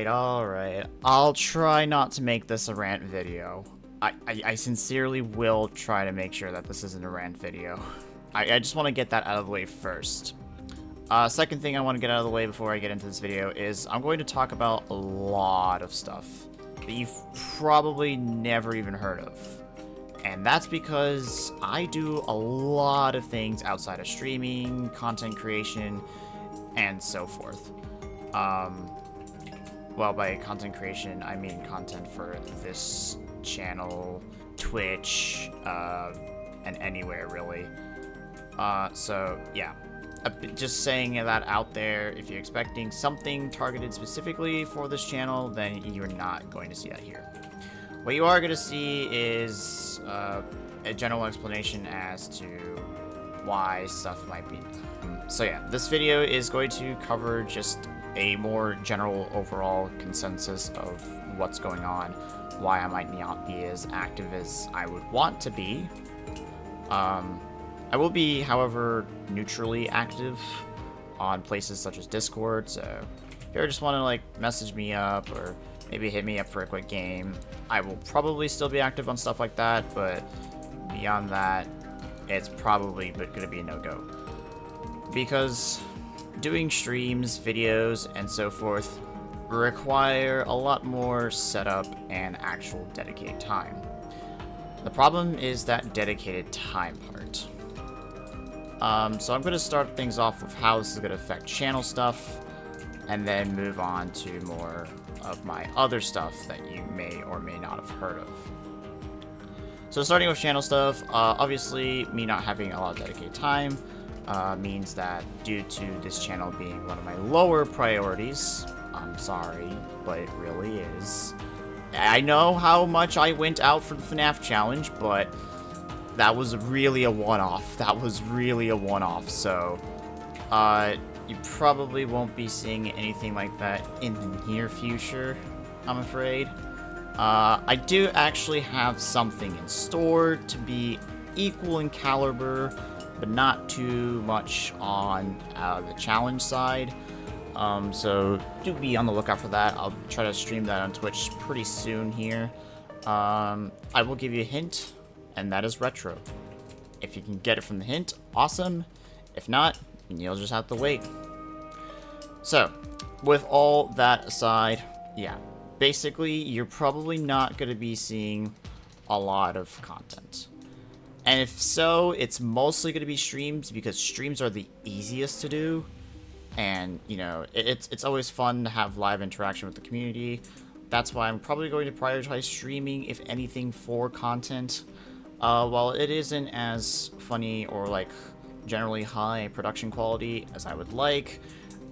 Alright. I'll try not to make this a rant video. I sincerely will try to make sure that this isn't a rant video. I just want to get that out of the way first. Second thing I want to get out of the way before I get into this video is I'm going to talk about a lot of stuff that you've probably never even heard of. And that's because I do a lot of things outside of streaming, content creation, and so forth. Well, by content creation, I mean content for this channel, Twitch, and anywhere, really. So, yeah. Just saying that out there, if you're expecting something targeted specifically for this channel, then you're not going to see that here. What you are going to see is a general explanation as to why stuff might be done. So yeah, this video is going to cover just a more general overall consensus of what's going on, why I might not be as active as I would want to be. I will be, however, neutrally active on places such as Discord, so if you ever just want to like message me up or maybe hit me up for a quick game, I will probably still be active on stuff like that, but beyond that, it's probably going to be a no-go. Because doing streams, videos, and so forth require a lot more setup and actual dedicated time. The problem is that dedicated time part. So I'm going to start things off with how this is going to affect channel stuff, and then move on to more of my other stuff that you may or may not have heard of. So starting with channel stuff, obviously me not having a lot of dedicated time means that due to this channel being one of my lower priorities, I'm sorry, but it really is. I know how much I went out for the FNAF challenge, but that was really a one-off. So, you probably won't be seeing anything like that in the near future, I'm afraid. I do actually have something in store to be equal in caliber, but not too much on the challenge side. So do be on the lookout for that. I'll try to stream that on Twitch pretty soon here. I will give you a hint, and that is retro. If you can get it from the hint, awesome. If not, you'll just have to wait. So, with all that aside, yeah, basically, you're probably not going to be seeing a lot of content. And if so, it's mostly going to be streams, because streams are the easiest to do. And, you know, it's always fun to have live interaction with the community. That's why I'm probably going to prioritize streaming, if anything, for content. While it isn't as funny or, like, generally high production quality as I would like,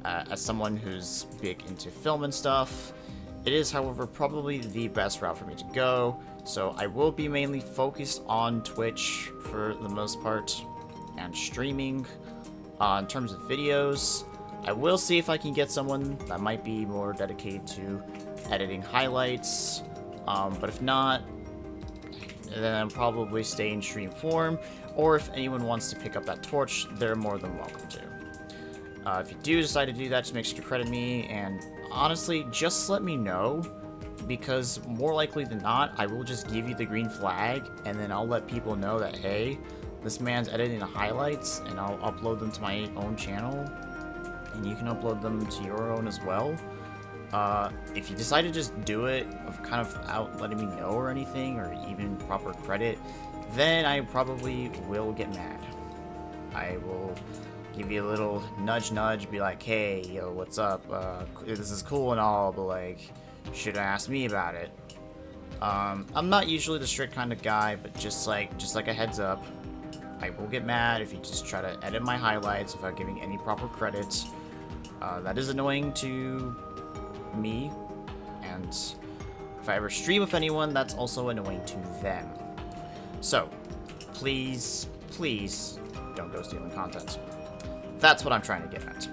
as someone who's big into film and stuff, it is, however, probably the best route for me to go. So I will be mainly focused on Twitch for the most part, and streaming. In terms of videos, I will see if I can get someone that might be more dedicated to editing highlights, but if not, then I'll probably stay in stream form, or if anyone wants to pick up that torch, they're more than welcome to. If you do decide to do that, just make sure to credit me, and honestly, just let me know, because more likely than not, I will just give you the green flag, and then I'll let people know that, hey, this man's editing the highlights, and I'll upload them to my own channel, and you can upload them to your own as well. If you decide to just do it kind of without letting me know or anything, or even proper credit, then I probably will get mad. I will give you a little nudge, be like, hey, yo, what's up? This is cool and all, but like, should have asked me about it. I'm not usually the strict kind of guy, but just like a heads up, I will get mad if you just try to edit my highlights without giving any proper credit. That is annoying to me, and if I ever stream with anyone, that's also annoying to them. So, please don't go stealing content. That's what I'm trying to get at.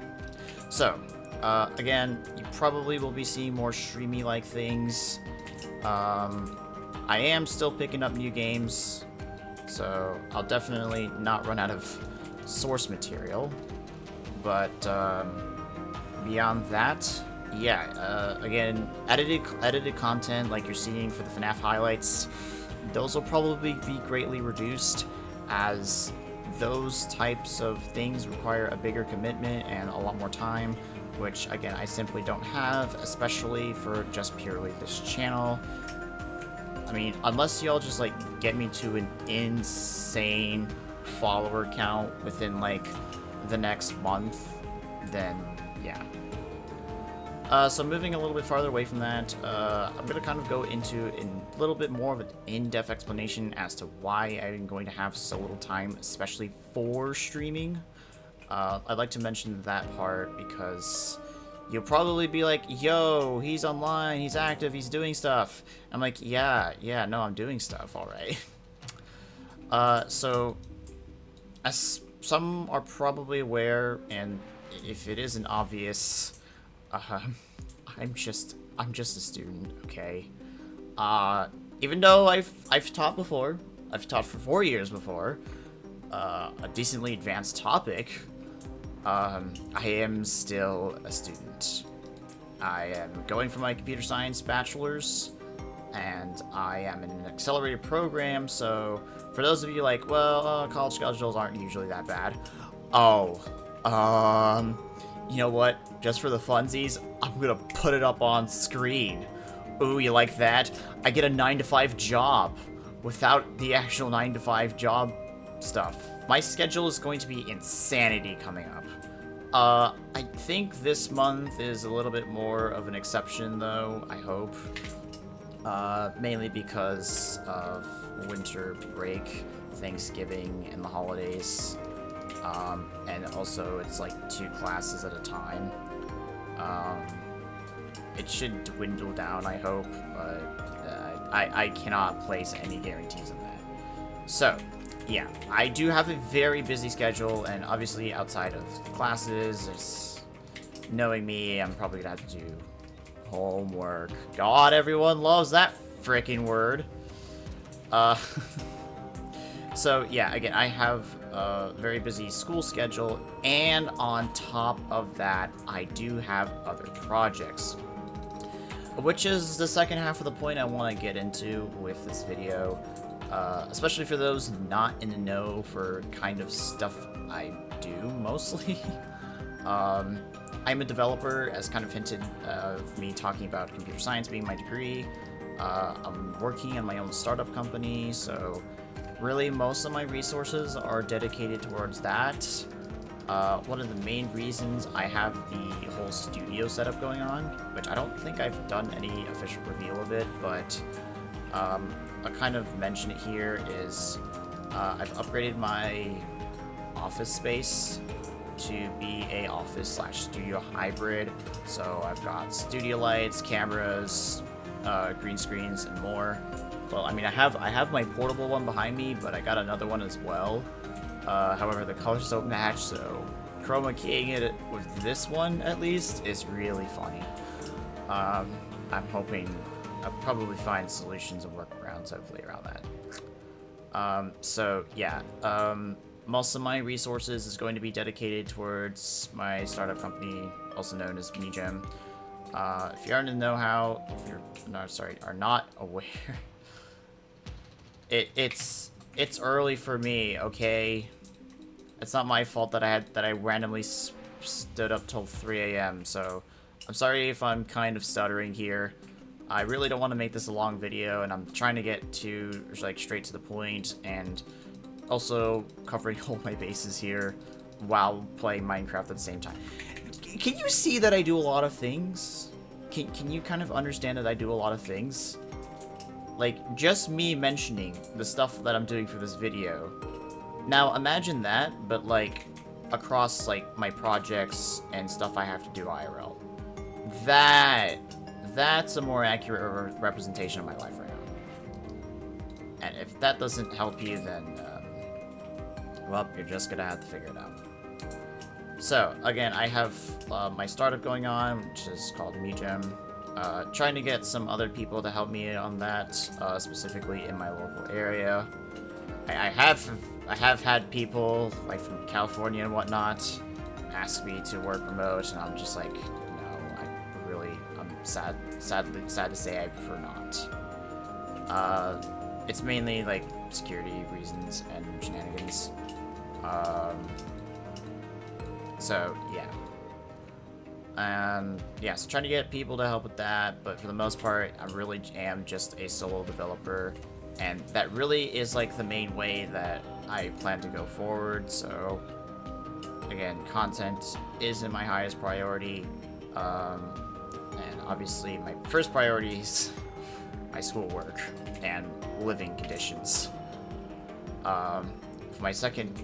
So, again, you probably will be seeing more streamy-like things. I am still picking up new games, so I'll definitely not run out of source material. But beyond that, yeah, again, edited content like you're seeing for the FNAF highlights, those will probably be greatly reduced, as those types of things require a bigger commitment and a lot more time, which again I simply don't have, especially for just purely this channel. I mean, unless y'all just like get me to an insane follower count within like the next month, then yeah. So moving a little bit farther away from that, I'm going to kind of go into a little bit more of an in-depth explanation as to why I'm going to have so little time, especially for streaming. I'd like to mention that part because you'll probably be like, yo, he's online, he's active, he's doing stuff. I'm like, yeah, no, I'm doing stuff, alright. So, as some are probably aware, and if it isn't obvious, I'm just a student, okay? Even though I've taught before, I've taught for 4 years before, a decently advanced topic, I am still a student. I am going for my computer science bachelor's, and I am in an accelerated program, so for those of you like, well, college schedules aren't usually that bad. Oh, you know what? Just for the funsies, I'm gonna put it up on screen. Ooh, you like that? I get a 9-to-5 job without the actual 9-to-5 job stuff. My schedule is going to be insanity coming up. I think this month is a little bit more of an exception, though, I hope. Mainly because of winter break, Thanksgiving, and the holidays. And also it's like 2 classes at a time. It should dwindle down, I hope, but I cannot place any guarantees on that. So, yeah, I do have a very busy schedule, and obviously outside of classes, it's, knowing me, I'm probably gonna have to do homework. God, everyone loves that freaking word. So yeah, again, I have a very busy school schedule, and on top of that, I do have other projects. Which is the second half of the point I want to get into with this video. Especially for those not in the know for kind of stuff I do, mostly. I'm a developer, as kind of hinted of me talking about computer science being my degree. I'm working on my own startup company, so really most of my resources are dedicated towards that. One of the main reasons I have the whole studio setup going on, which I don't think I've done any official reveal of it, but a kind of mention it here is I've upgraded my office space to be a office/studio hybrid. So I've got studio lights, cameras, green screens, and more. Well, I mean, I have my portable one behind me, but I got another one as well. However, the colors don't match, so chroma keying it with this one at least is really funny. I'm hoping I'll probably find solutions and workarounds hopefully around that. So yeah, most of my resources is going to be dedicated towards my startup company, also known as MeGem. If you aren't in the know-how, if you're are not aware, it's early for me, okay? It's not my fault that I randomly stood up till 3 a.m. So I'm sorry if I'm kind of stuttering here. I really don't want to make this a long video, and I'm trying to get to like straight to the point, and also covering all my bases here while playing Minecraft at the same time. Can you see that I do a lot of things? Can you kind of understand that I do a lot of things? Like, just me mentioning the stuff that I'm doing for this video. Now, imagine that, but, like, across, like, my projects and stuff I have to do IRL. That's a more accurate representation of my life right now. And if that doesn't help you, then, well, you're just gonna have to figure it out. So, again, I have my startup going on, which is called MeGem. Trying to get some other people to help me on that, specifically in my local area. I have had people, like from California and whatnot, ask me to work remote, and I'm just like, no, I really sad to say, I prefer not. It's mainly like security reasons and shenanigans. So yeah. And yeah, so trying to get people to help with that, but for the most part, I really am just a solo developer, and that really is like the main way that I plan to go forward. So again, content isn't my highest priority, and obviously my first priority is my schoolwork and living conditions. For my second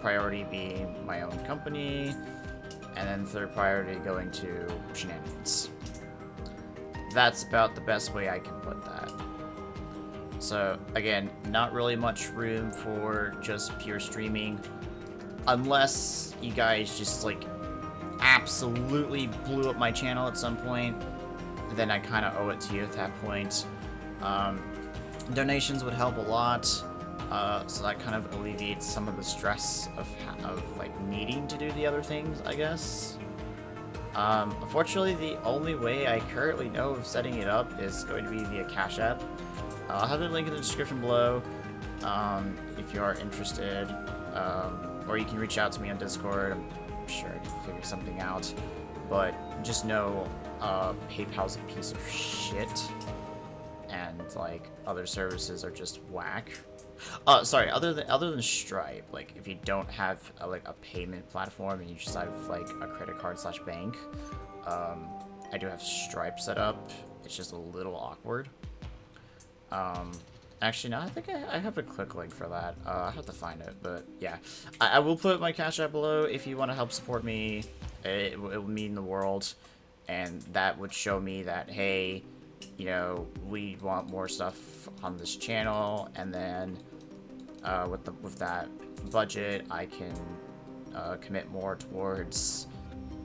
priority being my own company, and then third priority going to shenanigans. That's about the best way I can put that. So again, not really much room for just pure streaming, unless you guys just like absolutely blew up my channel at some point. Then I kind of owe it to you at that point. Donations would help a lot, so that kind of alleviates some of the stress of like needing to do the other things, I guess. Unfortunately, the only way I currently know of setting it up is going to be via Cash App. I'll have the link in the description below if you are interested, or you can reach out to me on Discord. I'm sure I can figure something out, but just know PayPal's a piece of shit, and like other services are just whack. Sorry, other than Stripe, like if you don't have like a payment platform and you just have like a credit card / bank, I do have Stripe set up. It's just a little awkward. Actually, no, I think I have a quick link for that. I have to find it, but yeah, I will put my Cash App below if you want to help support me. It will mean the world, and that would show me that, hey, you know, we want more stuff on this channel, and then with that budget, I can commit more towards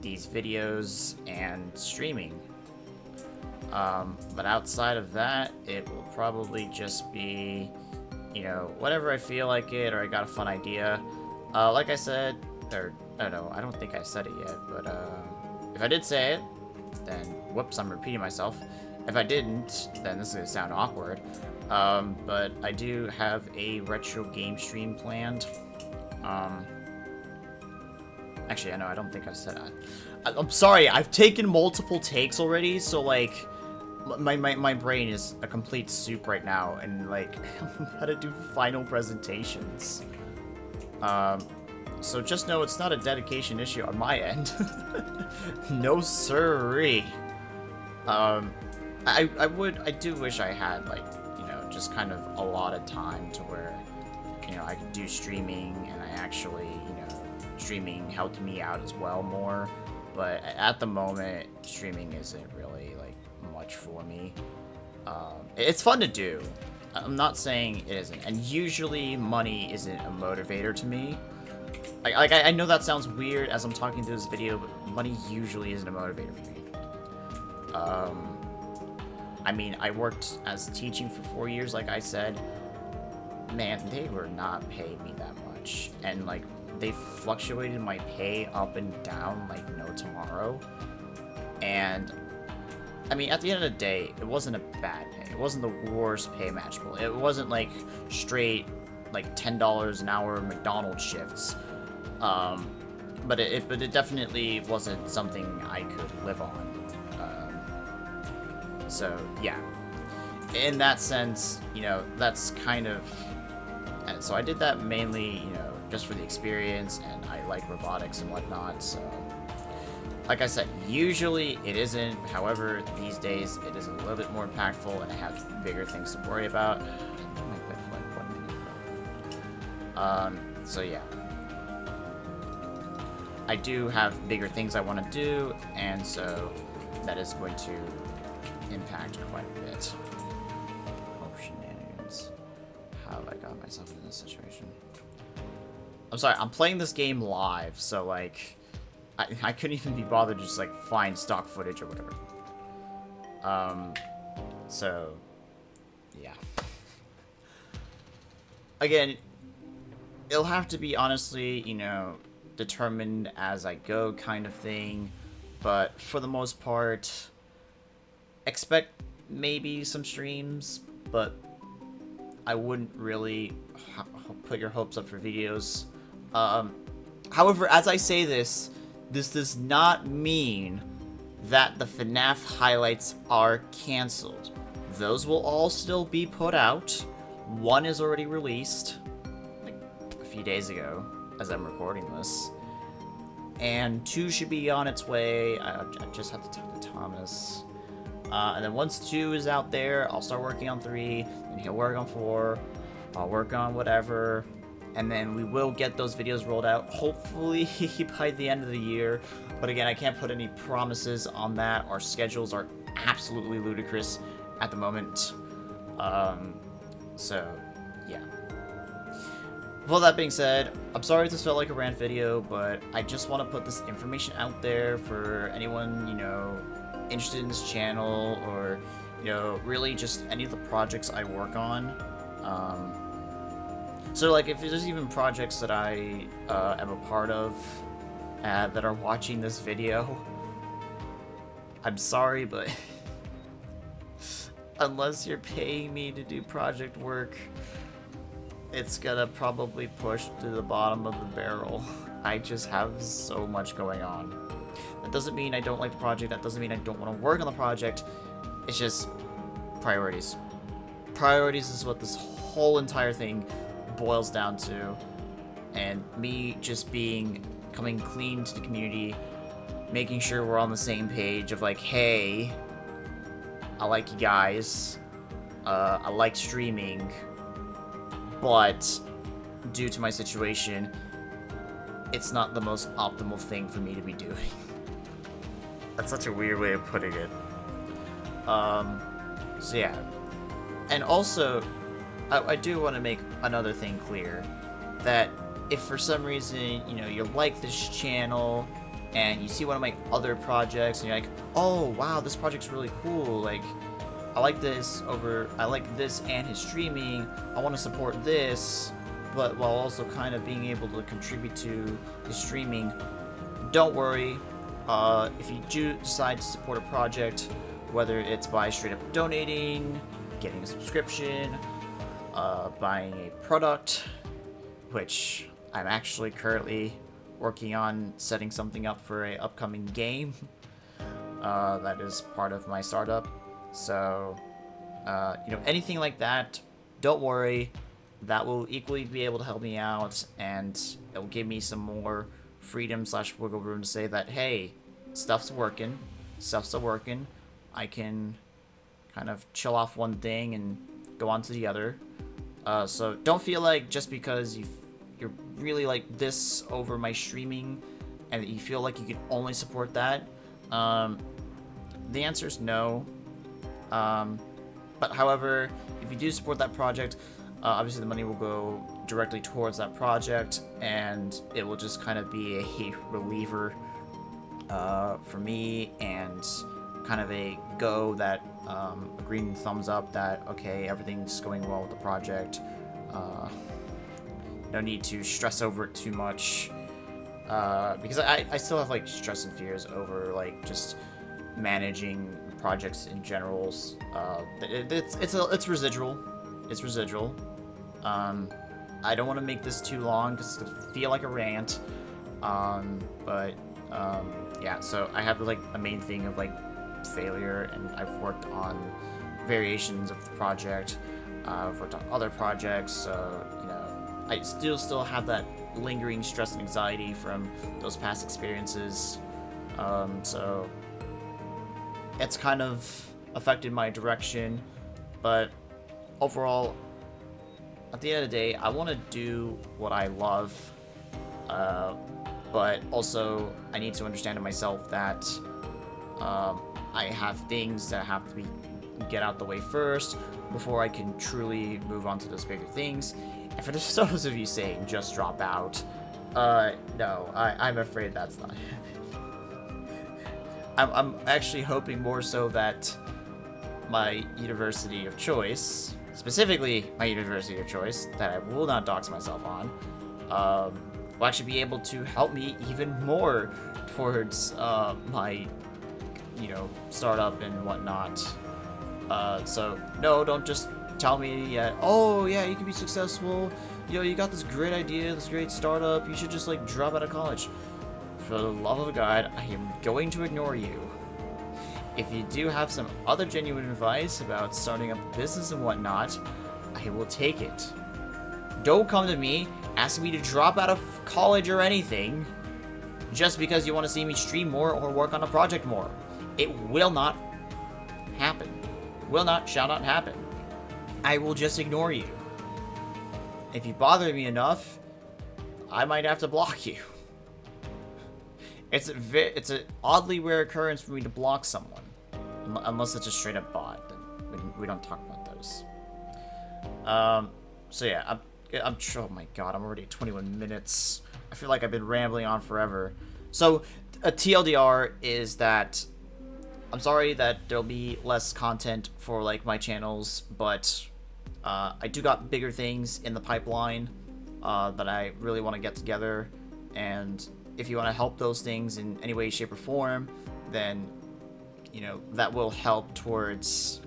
these videos and streaming. But outside of that, it will probably just be, you know, whatever I feel like it, or I got a fun idea. Like I said, or I don't know, I don't think I said it yet, but if I did say it, then whoops, I'm repeating myself. If I didn't, then this is gonna sound awkward. But I do have a retro game stream planned. Actually, I know, I don't think I said that. I'm sorry, I've taken multiple takes already, so like, my brain is a complete soup right now, and like, I'm about to do final presentations. So just know it's not a dedication issue on my end. No siree. I do wish I had, like, you know, just kind of a lot of time to where, you know, I could do streaming, and I actually, you know, streaming helped me out as well more. But at the moment, streaming isn't really, like, much for me. It's fun to do. I'm not saying it isn't. And usually money isn't a motivator to me. I know that sounds weird as I'm talking through this video, but money usually isn't a motivator for me. I mean, I worked as teaching for 4 years, like I said. Man, they were not paying me that much. And, like, they fluctuated my pay up and down like no tomorrow. And, I mean, at the end of the day, it wasn't a bad pay. It wasn't the worst pay imaginable. It wasn't, like, straight, like, $10 an hour McDonald's shifts. But it definitely wasn't something I could live on. So, yeah. In that sense, you know, that's kind of... And so I did that mainly, you know, just for the experience, and I like robotics and whatnot, so... Like I said, usually it isn't. However, these days, it is a little bit more impactful, and I have bigger things to worry about. So yeah. I do have bigger things I want to do, and so that is going to impact quite a bit. Oh, shenanigans. How have I got myself in this situation? I'm sorry, I'm playing this game live, so like, I couldn't even be bothered to just like find stock footage or whatever. So, yeah. Again, it'll have to be honestly, you know, determined as I go kind of thing. but for the most part, expect maybe some streams, but I wouldn't really put your hopes up for videos. However, as I say this does not mean that the FNAF highlights are cancelled. Those will all still be put out. One is already released, like a few days ago, as I'm recording this. And 2 should be on its way. I just have to talk to Thomas. And then once 2 is out there, I'll start working on 3, and he'll work on 4. I'll work on whatever, and then we will get those videos rolled out, hopefully by the end of the year. But again, I can't put any promises on that. Our schedules are absolutely ludicrous at the moment. So, yeah. With all that being said, I'm sorry if this felt like a rant video, but I just want to put this information out there for anyone, you know, interested in this channel, or, you know, really just any of the projects I work on. So, like, if there's even projects that I am a part of that are watching this video, I'm sorry, but unless you're paying me to do project work, it's gonna probably push to the bottom of the barrel. I just have so much going on. That doesn't mean I don't like the project, that doesn't mean I don't want to work on the project, it's just priorities. Priorities is what this whole entire thing boils down to, and me just coming clean to the community, making sure we're on the same page of like, hey, I like you guys, I like streaming, but due to my situation, it's not the most optimal thing for me to be doing. That's such a weird way of putting it. So yeah. And also, I do want to make another thing clear, that if for some reason, you know, you like this channel, and you see one of my other projects, and you're like, oh wow, this project's really cool, like, I like this and his streaming, I want to support this, but while also kind of being able to contribute to his streaming, don't worry. If you do decide to support a project, whether it's by straight up donating, getting a subscription, buying a product, which I'm actually currently working on setting something up for an upcoming game that is part of my startup. So, you know, anything like that, don't worry. That will equally be able to help me out, and it'll give me some more freedom / wiggle room to say that, hey, stuff's working, I can kind of chill off one thing and go on to the other. So don't feel like just because you're really like this over my streaming and you feel like you can only support that. The answer is no. But however, if you do support that project, obviously the money will go directly towards that project, and it will just kind of be a reliever for me, and kind of a go that a green thumbs up that, okay, everything's going well with the project. No need to stress over it too much, because I still have like stress and fears over like just managing projects in general. It's residual. It's residual. I don't want to make this too long because it's gonna feel like a rant. Yeah. So I have like a main thing of like failure, and I've worked on variations of the project. I've worked on other projects, so you know, I still have that lingering stress and anxiety from those past experiences. So it's kind of affected my direction, but overall, at the end of the day, I want to do what I love, but also I need to understand to myself that I have things that have to get out the way first before I can truly move on to those bigger things. And for those of you saying just drop out, no, I'm afraid that's not I'm actually hoping more so that my university of choice, specifically my university of choice, that I will not dox myself on, will actually be able to help me even more towards my, startup and whatnot. So no, don't just tell me, oh yeah, you can be successful. You got this great idea, this great startup. You should just like drop out of college. For the love of God, I am going to ignore you. If you do have some other genuine advice about starting up a business and whatnot, I will take it. Don't come to me asking me to drop out of college or anything just because you want to see me stream more or work on a project more. It will not happen. Shall not happen. I will just ignore you. If you bother me enough, I might have to block you. It's an oddly rare occurrence for me to block someone. Unless it's a straight up bot. Then we don't talk about those. So yeah, oh my god, I'm already at 21 minutes. I feel like I've been rambling on forever. So, a TLDR is that I'm sorry that there'll be less content for like my channels, but I do got bigger things in the pipeline that I really want to get together, and if you want to help those things in any way, shape, or form, then that will help towards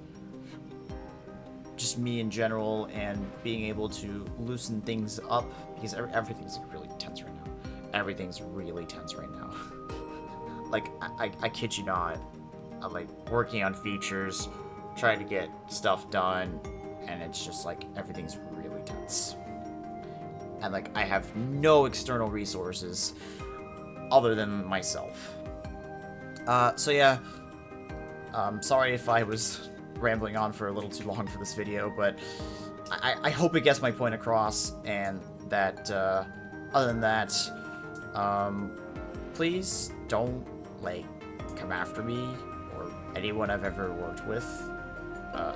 just me in general and being able to loosen things up, because everything's really tense right now. Everything's really tense right now. Like, I kid you not. I'm like working on features, trying to get stuff done, and it's just like everything's really tense. And like I have no external resources other than myself. So yeah, sorry if I was rambling on for a little too long for this video, but I hope it gets my point across, and that other than that, please don't like come after me or anyone I've ever worked with,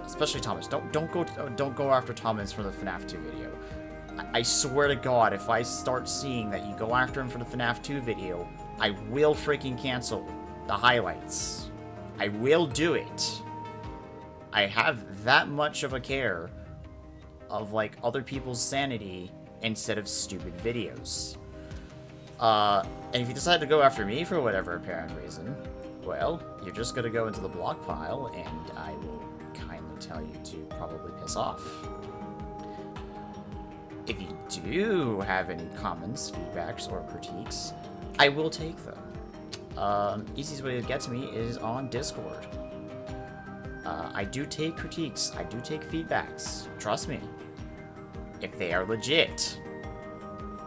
especially Thomas. Don't go after Thomas for the FNAF 2 video. I swear to God, if I start seeing that you go after him for the FNAF 2 video, I will freaking cancel the highlights. I will do it. I have that much of a care of like other people's sanity instead of stupid videos. And if you decide to go after me for whatever apparent reason, well, you're just gonna go into the block pile, and I will kindly tell you to probably piss off. If you do have any comments, feedbacks, or critiques, I will take them. Easiest way to get to me is on Discord. I do take critiques, I do take feedbacks, trust me. If they are legit.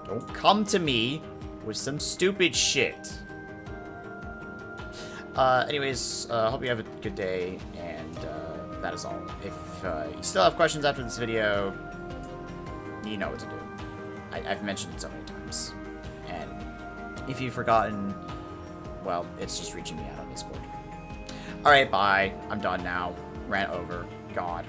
Don't come to me with some stupid shit. Anyways, hope you have a good day, and that is all. If you still have questions after this video, you know what to do. I've mentioned it so many times. And if you've forgotten, well, it's just reaching me out on Discord. Alright, bye. I'm done now. Rant over. God.